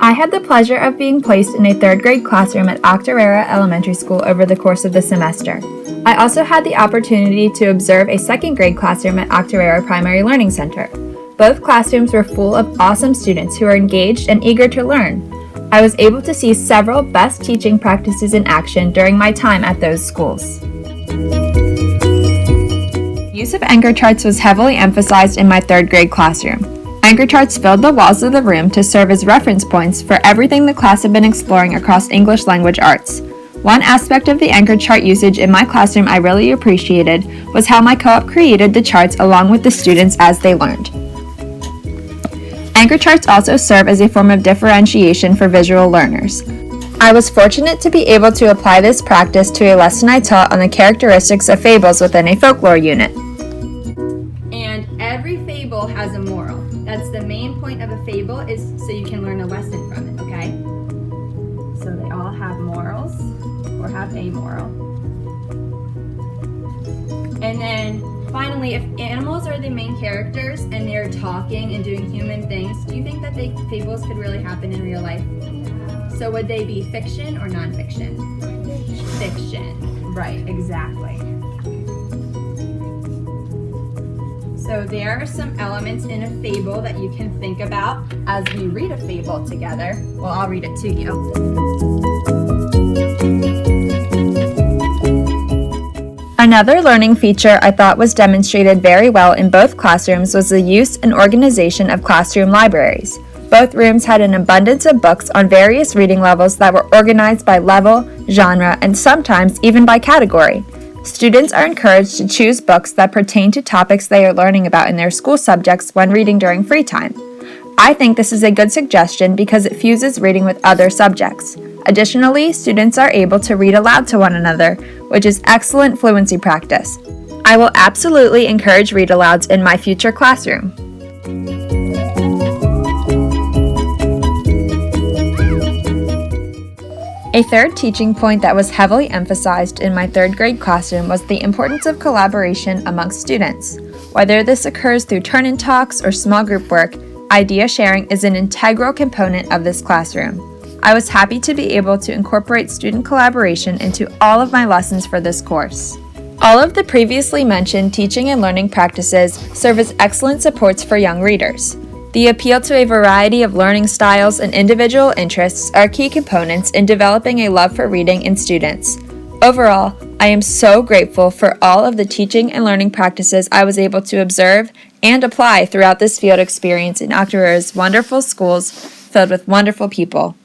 I had the pleasure of being placed in a third grade classroom at Octorara Elementary School over the course of the semester. I also had the opportunity to observe a second grade classroom at Octorara Primary Learning Center. Both classrooms were full of awesome students who are engaged and eager to learn. I was able to see several best teaching practices in action during my time at those schools. Use of anchor charts was heavily emphasized in my third grade classroom. Anchor charts filled the walls of the room to serve as reference points for everything the class had been exploring across English language arts. One aspect of the anchor chart usage in my classroom I really appreciated was how my co-op created the charts along with the students as they learned. Anchor charts also serve as a form of differentiation for visual learners. I was fortunate to be able to apply this practice to a lesson I taught on the characteristics of fables within a folklore unit. And every fable has a moral. That's the main point of a fable, is so you can learn a lesson from it, okay? So they all have morals, or have a moral. And then finally, if animals are the main characters and they're talking and doing human things, do you think that fables could really happen in real life? So would they be fiction or nonfiction? Fiction. Right, exactly. So there are some elements in a fable that you can think about as we read a fable together. Well, I'll read it to you. Another learning feature I thought was demonstrated very well in both classrooms was the use and organization of classroom libraries. Both rooms had an abundance of books on various reading levels that were organized by level, genre, and sometimes even by category. Students are encouraged to choose books that pertain to topics they are learning about in their school subjects when reading during free time. I think this is a good suggestion because it fuses reading with other subjects. Additionally, students are able to read aloud to one another, which is excellent fluency practice. I will absolutely encourage read-alouds in my future classroom. A third teaching point that was heavily emphasized in my third grade classroom was the importance of collaboration amongst students. Whether this occurs through turn-in talks or small group work, idea sharing is an integral component of this classroom. I was happy to be able to incorporate student collaboration into all of my lessons for this course. All of the previously mentioned teaching and learning practices serve as excellent supports for young readers. The appeal to a variety of learning styles and individual interests are key components in developing a love for reading in students. Overall, I am so grateful for all of the teaching and learning practices I was able to observe and apply throughout this field experience in Octorara's wonderful schools filled with wonderful people.